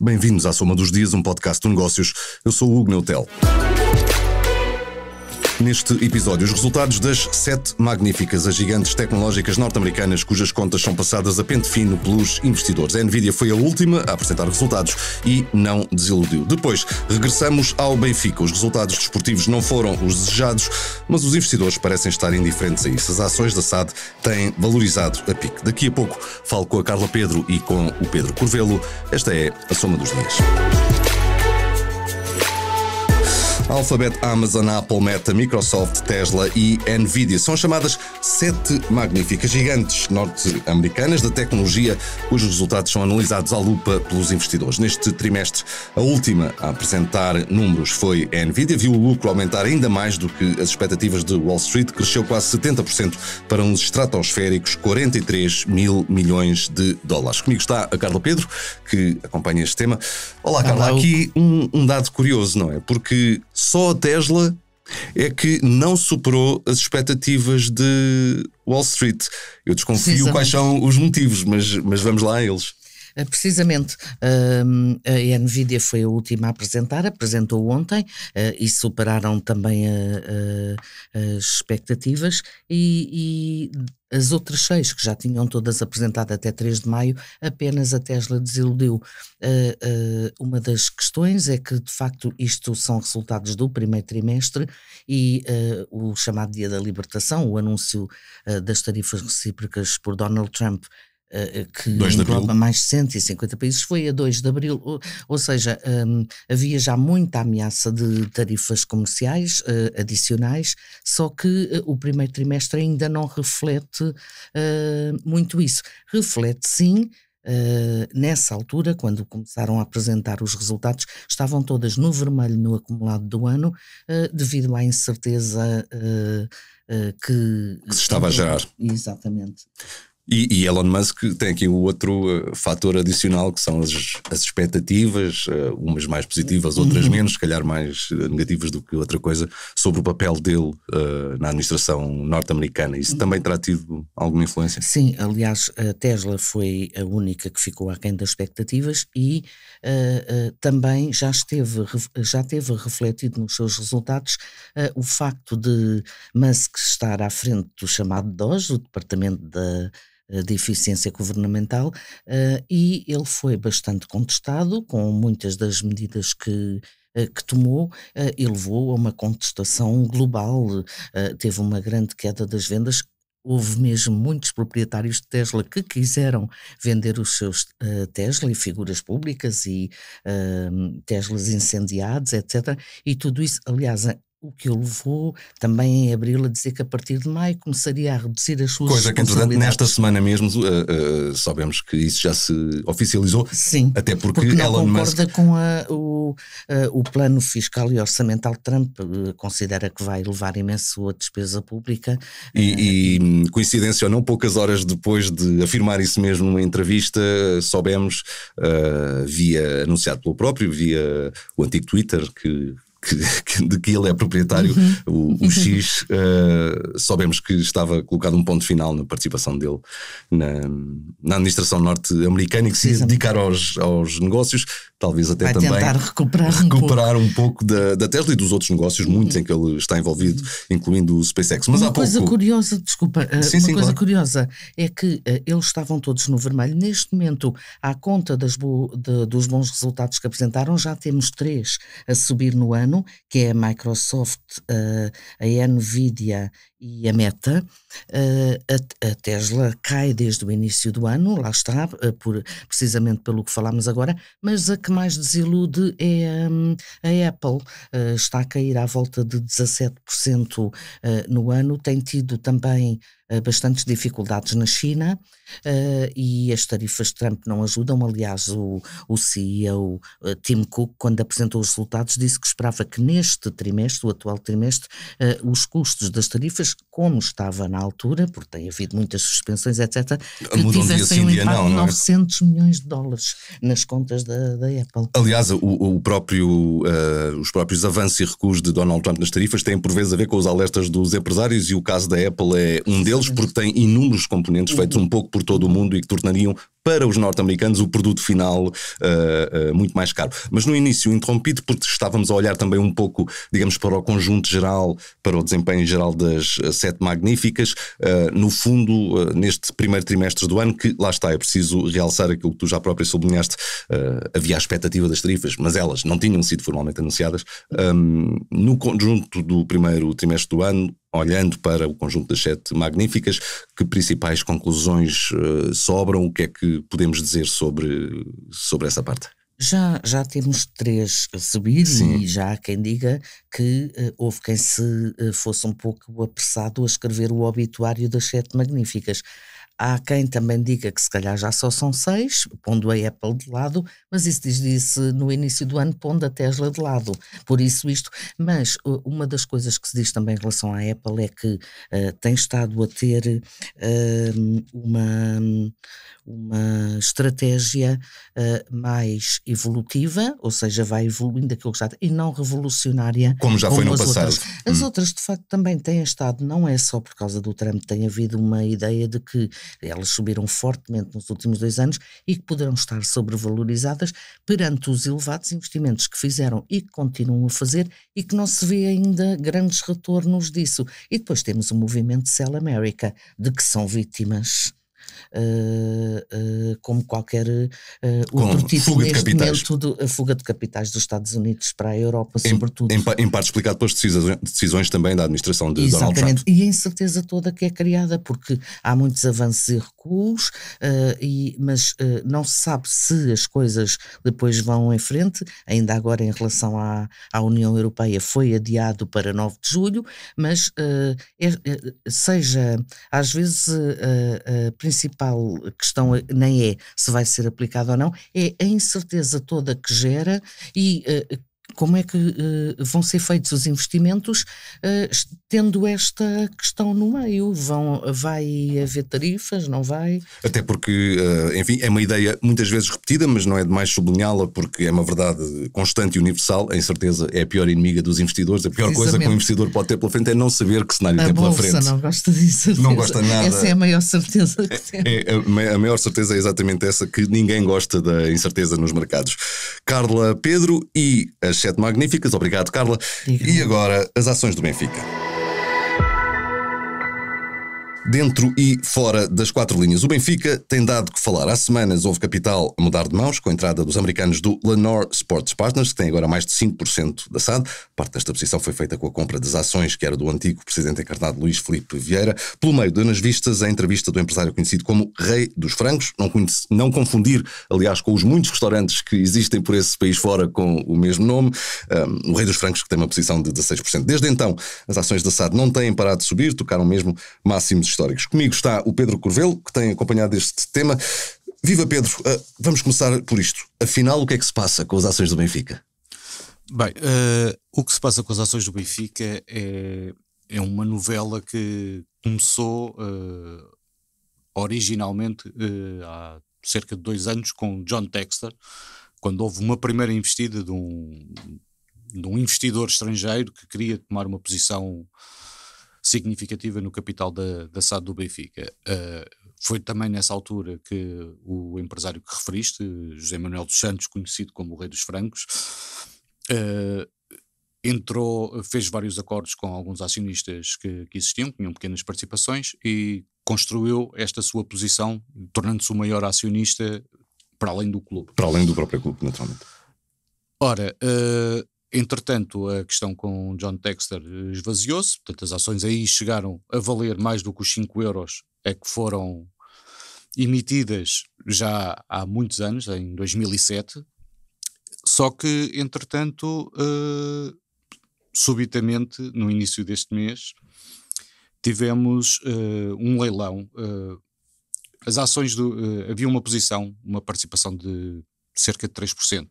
Bem-vindos à Soma dos Dias, um podcast de negócios. Eu sou o Hugo Neutel. Neste episódio, os resultados das 7 magníficas gigantes tecnológicas norte-americanas cujas contas são passadas a pente fino pelos investidores. A Nvidia foi a última a apresentar resultados e não desiludiu. Depois, regressamos ao Benfica. Os resultados desportivos não foram os desejados, mas os investidores parecem estar indiferentes a isso. As ações da SAD têm valorizado a pique. Daqui a pouco falo com a Carla Pedro e com o Pedro Corvelo. Esta é a Soma dos Dias. Alphabet, Amazon, Apple, Meta, Microsoft, Tesla e Nvidia são as chamadas 7 magníficas gigantes norte-americanas da tecnologia, cujos resultados são analisados à lupa pelos investidores. Neste trimestre, a última a apresentar números foi a Nvidia, viu o lucro aumentar ainda mais do que as expectativas de Wall Street, cresceu quase 70% para uns estratosféricos 43 mil milhões de dólares. Comigo está a Carla Pedro, que acompanha este tema. Olá, Carla, há aqui um dado curioso, não é? Porque só a Tesla é que não superou as expectativas de Wall Street. Eu desconfio quais são os motivos, mas vamos lá a eles. Precisamente, a Nvidia foi a última a apresentar, apresentou ontem e superaram também as expectativas e as outras 6 que já tinham todas apresentado até 3 de maio, apenas a Tesla desiludiu. Uma das questões é que, de facto, isto são resultados do primeiro trimestre e o chamado Dia da Libertação, o anúncio das tarifas recíprocas por Donald Trump, que engloba mais de 150 países, foi a 2 de abril, ou seja, havia já muita ameaça de tarifas comerciais adicionais, só que o primeiro trimestre ainda não reflete muito isso. Reflete sim. Nessa altura, quando começaram a apresentar os resultados, estavam todas no vermelho no acumulado do ano, devido à incerteza que se estava a gerar. Exatamente. E Elon Musk tem aqui o outro fator adicional, que são as expectativas, umas mais positivas, outras menos, se calhar mais negativas do que outra coisa, sobre o papel dele na administração norte-americana. Isso também terá tido alguma influência? Sim, aliás, a Tesla foi a única que ficou aquém das expectativas e também já teve refletido nos seus resultados o facto de Musk estar à frente do chamado DOGE, o Departamento de Eficiência Governamental, e ele foi bastante contestado com muitas das medidas que tomou, e levou a uma contestação global, teve uma grande queda das vendas. Houve mesmo muitos proprietários de Tesla que quiseram vender os seus Tesla e figuras públicas e Teslas incendiados, etc. E tudo isso, aliás, o que o levou também em abril a dizer que a partir de maio começaria a reduzir as suas coisa que, entretanto, nesta semana mesmo sabemos que isso já se oficializou. Sim, até porque não Elon concorda Musk com o plano fiscal e orçamental de Trump, considera que vai levar imenso a despesa pública. E coincidência ou não, poucas horas depois de afirmar isso mesmo numa entrevista, soubemos, via anunciado pelo próprio, via o antigo Twitter, de que ele é proprietário, o X, soubemos que estava colocado um ponto final na participação dele na administração norte-americana e que se ia dedicar aos negócios, talvez até vai também tentar recuperar um pouco da Tesla e dos outros negócios, muitos em que ele está envolvido, incluindo o SpaceX. Mas uma coisa curiosa, desculpa, claro. Curiosa é que eles estavam todos no vermelho. Neste momento, à conta dos bons resultados que apresentaram, já temos 3 a subir no ano, que é a Microsoft, a Nvidia e a Meta. A Tesla cai desde o início do ano, lá está, precisamente pelo que falámos agora, mas a que mais desilude é a Apple. Está a cair à volta de 17% no ano, tem tido também bastantes dificuldades na China, e as tarifas de Trump não ajudam. Aliás, o CEO Tim Cook, quando apresentou os resultados, disse que esperava que neste trimestre, o atual trimestre, os custos das tarifas magníficas, como estava na altura, porque tem havido muitas suspensões, etc., que Mudam dia tivessem sim, um dia impacto não, de não é? 900 milhões de dólares nas contas da Apple. Aliás, os próprios avanços e recuos de Donald Trump nas tarifas têm por vezes a ver com os alertas dos empresários, e o caso da Apple é um deles, porque tem inúmeros componentes feitos um pouco por todo o mundo e que tornariam para os norte-americanos o produto final muito mais caro. Mas no início interrompido, porque estávamos a olhar também um pouco, digamos, para o conjunto geral, para o desempenho geral das 7 magníficas, no fundo, neste primeiro trimestre do ano, que lá está, é preciso realçar aquilo que tu já próprio sublinhaste, havia a expectativa das tarifas, mas elas não tinham sido formalmente anunciadas. No conjunto do primeiro trimestre do ano, olhando para o conjunto das 7 magníficas, que principais conclusões sobram? O que é que podemos dizer sobre essa parte? Já temos 3 a subir. Sim. E já há quem diga que houve quem se fosse um pouco apressado a escrever o obituário das 7 magníficas. Há quem também diga que se calhar já só são 6, pondo a Apple de lado, mas isso disse no início do ano, pondo a Tesla de lado. Por isso isto, mas uma das coisas que se diz também em relação à Apple é que tem estado a ter uma estratégia mais evolutiva, ou seja, vai evoluindo aquilo que já tem, e não revolucionária como já foi no passado. Outras. As outras, de facto, também têm estado, não é só por causa do Trump, tem havido uma ideia de que elas subiram fortemente nos últimos 2 anos e que poderão estar sobrevalorizadas perante os elevados investimentos que fizeram e que continuam a fazer, e que não se vê ainda grandes retornos disso. E depois temos o movimento Sell America, de que são vítimas como qualquer outro tipo neste momento, a fuga de capitais dos Estados Unidos para a Europa, sobretudo. Em parte explicado pelas decisões também da administração de Exatamente. Donald Trump. E a incerteza toda que é criada, porque há muitos avanços e recuos, mas não se sabe se as coisas depois vão em frente. Ainda agora, em relação à União Europeia, foi adiado para 9 de julho, mas seja, às vezes a principal questão nem é se vai ser aplicado ou não, é a incerteza toda que gera e como é que vão ser feitos os investimentos tendo esta questão no meio. Vai haver tarifas, não vai? Até porque, enfim, é uma ideia muitas vezes repetida, mas não é demais sublinhá-la, porque é uma verdade constante e universal. A incerteza é a pior inimiga dos investidores. A pior coisa que um investidor pode ter pela frente é não saber que cenário tem pela frente. A bolsa não gosta disso. Não gosta nada. Essa é a maior certeza que tem. A maior certeza é exatamente essa, que ninguém gosta da incerteza nos mercados. Carla, Pedro e as 7 magníficas. Obrigado, Carla. E agora, as ações do Benfica. Dentro e fora das 4 linhas, o Benfica tem dado que falar. Há semanas houve capital a mudar de mãos com a entrada dos americanos do Lenor Sports Partners, que tem agora mais de 5% da SAD. Parte desta posição foi feita com a compra das ações, que era do antigo presidente encarnado Luís Filipe Vieira. Pelo meio, deu nas vistas a entrevista do empresário conhecido como Rei dos Francos. Não confundir, aliás, com os muitos restaurantes que existem por esse país fora com o mesmo nome. O Rei dos Francos, que tem uma posição de 16%. Desde então, as ações da SAD não têm parado de subir, tocaram mesmo máximos históricos. Comigo está o Pedro Corvelo, que tem acompanhado este tema. Viva Pedro, vamos começar por isto. Afinal, o que é que se passa com as ações do Benfica? Bem, o que se passa com as ações do Benfica é uma novela que começou originalmente há cerca de 2 anos com John Textor, quando houve uma primeira investida de um investidor estrangeiro que queria tomar uma posição significativa no capital da SAD do Benfica. Foi também nessa altura que o empresário que referiste, José Manuel dos Santos, conhecido como o Rei dos Francos, fez vários acordos com alguns acionistas que existiam, que tinham pequenas participações, e construiu esta sua posição, tornando-se o maior acionista para além do clube. Para além do próprio clube, naturalmente. Ora, entretanto, a questão com John Textor esvaziou-se, portanto as ações aí chegaram a valer mais do que os 5 euros que foram emitidas já há muitos anos, em 2007, só que, entretanto, subitamente, no início deste mês, tivemos um leilão. As ações havia uma participação de cerca de 3%.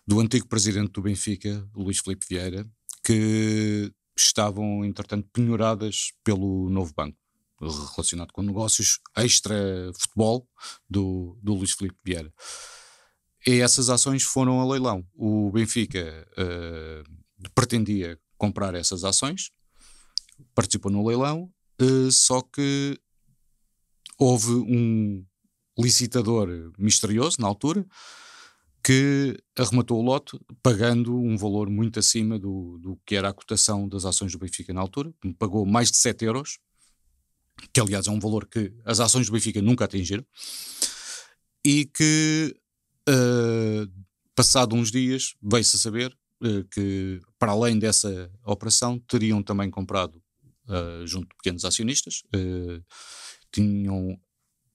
Do antigo presidente do Benfica, Luís Filipe Vieira, que estavam, entretanto, penhoradas pelo novo banco, relacionado com negócios extra-futebol do Luís Filipe Vieira. E essas ações foram a leilão. O Benfica pretendia comprar essas ações, participou no leilão, só que houve um licitador misterioso na altura que arrematou o lote pagando um valor muito acima do que era a cotação das ações do Benfica na altura. Pagou mais de 7 euros, que aliás é um valor que as ações do Benfica nunca atingiram, e que passado uns dias veio-se a saber que, para além dessa operação, teriam também comprado junto de pequenos acionistas, tinham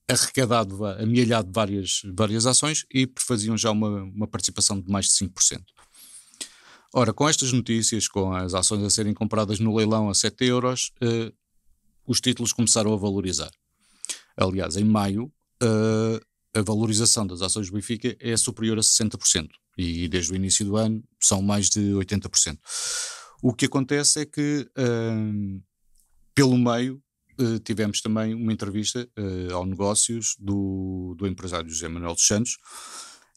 arrecadado, amealhado várias ações e faziam já uma participação de mais de 5%. Ora, com estas notícias, com as ações a serem compradas no leilão a 7 euros, os títulos começaram a valorizar. Aliás, em maio, a valorização das ações do Benfica é superior a 60%, e desde o início do ano são mais de 80%. O que acontece é que, pelo meio, tivemos também uma entrevista ao Negócios do empresário José Manuel dos Santos,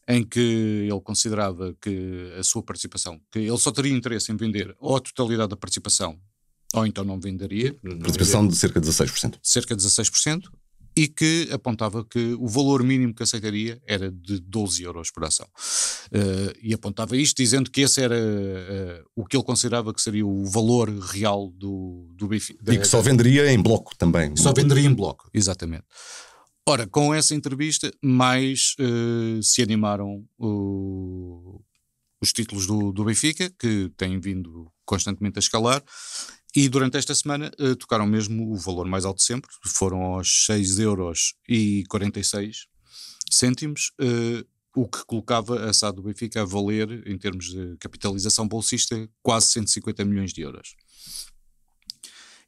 em que ele considerava que a sua participação, que ele só teria interesse em vender ou a totalidade da participação, ou então não venderia. Participação de cerca de 16%. Cerca de 16%, e que apontava que o valor mínimo que aceitaria era de 12 euros por ação. E apontava isto dizendo que esse era o que ele considerava que seria o valor real do Benfica. E que só venderia em bloco também. Só venderia em bloco, exatamente. Ora, com essa entrevista, mais se animaram os títulos do Benfica, que têm vindo constantemente a escalar, e durante esta semana tocaram mesmo o valor mais alto de sempre, foram aos 6,46 €, o que colocava a SAD do Benfica a valer, em termos de capitalização bolsista, quase 150 milhões de euros.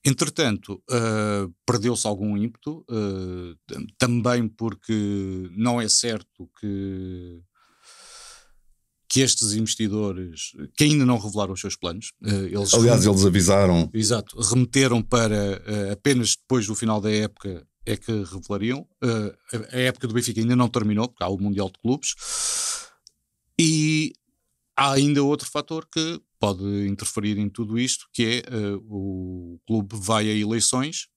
Entretanto, perdeu-se algum ímpeto, também porque não é certo que estes investidores, que ainda não revelaram os seus planos, eles avisaram. Exato, remeteram para apenas depois do final da época é que revelariam. A época do Benfica ainda não terminou, porque há o Mundial de Clubes, e há ainda outro fator que pode interferir em tudo isto, que é o clube vai a eleições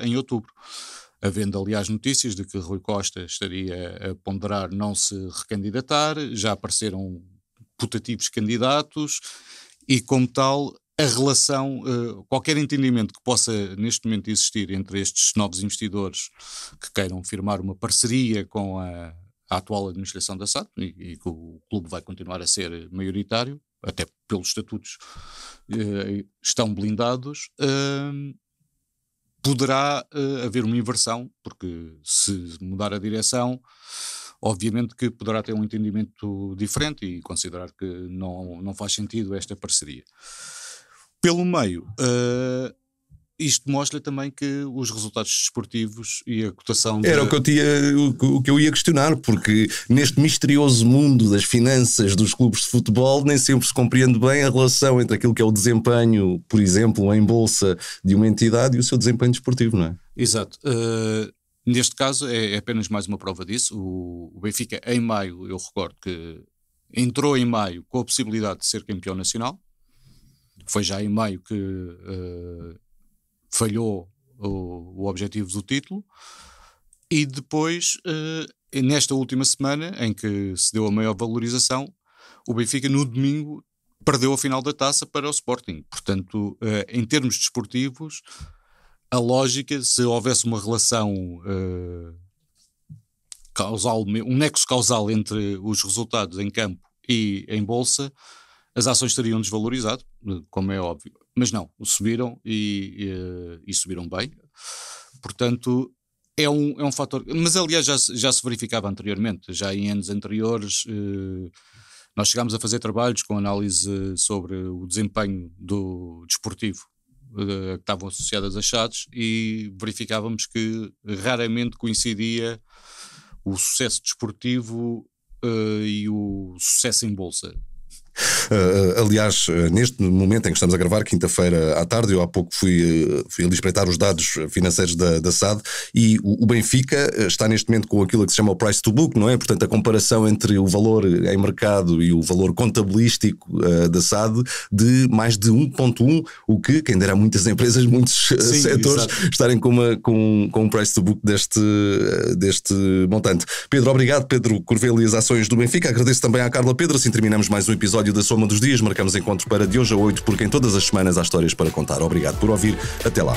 em outubro. Havendo, aliás, notícias de que Rui Costa estaria a ponderar não se recandidatar, já apareceram putativos candidatos e, como tal, a relação, qualquer entendimento que possa neste momento existir entre estes novos investidores que queiram firmar uma parceria com a atual administração da SAD e que o clube vai continuar a ser maioritário, até pelos estatutos estão blindados, poderá haver uma inversão, porque se mudar a direção, obviamente que poderá ter um entendimento diferente e considerar que não faz sentido esta parceria. Pelo meio, isto mostra também que os resultados desportivos e a cotação... Era o que eu ia questionar, porque neste misterioso mundo das finanças dos clubes de futebol nem sempre se compreende bem a relação entre aquilo que é o desempenho, por exemplo, em bolsa de uma entidade e o seu desempenho desportivo, não é? Exato. Neste caso é apenas mais uma prova disso. O Benfica, em maio, eu recordo que entrou em maio com a possibilidade de ser campeão nacional. Foi já em maio que... falhou o objetivo do título, e depois, nesta última semana, em que se deu a maior valorização, o Benfica no domingo perdeu a final da taça para o Sporting. Portanto, em termos desportivos, a lógica, se houvesse uma relação causal, um nexo causal entre os resultados em campo e em bolsa, as ações estariam desvalorizado, como é óbvio. Mas não, subiram e subiram bem. Portanto, é um fator... Mas, aliás, já se verificava anteriormente. Já em anos anteriores, nós chegámos a fazer trabalhos com análise sobre o desempenho do desportivo que estavam associadas a SADs, e verificávamos que raramente coincidia o sucesso desportivo e o sucesso em bolsa. Aliás, neste momento em que estamos a gravar, quinta-feira à tarde, eu há pouco fui ali espreitar os dados financeiros da SAD, e o Benfica está neste momento com aquilo que se chama o price to book, não é? Portanto, a comparação entre o valor em mercado e o valor contabilístico da SAD de mais de 1.1, o que, quem dera, muitas empresas, muitos setores estarem com um price to book deste montante. Pedro, obrigado. Pedro Corvelo e as ações do Benfica. Agradeço também à Carla Pedro. Assim terminamos mais um episódio da Soma dos Dias. Marcamos encontro para de hoje a 8, porque em todas as semanas há histórias para contar. Obrigado por ouvir. Até lá.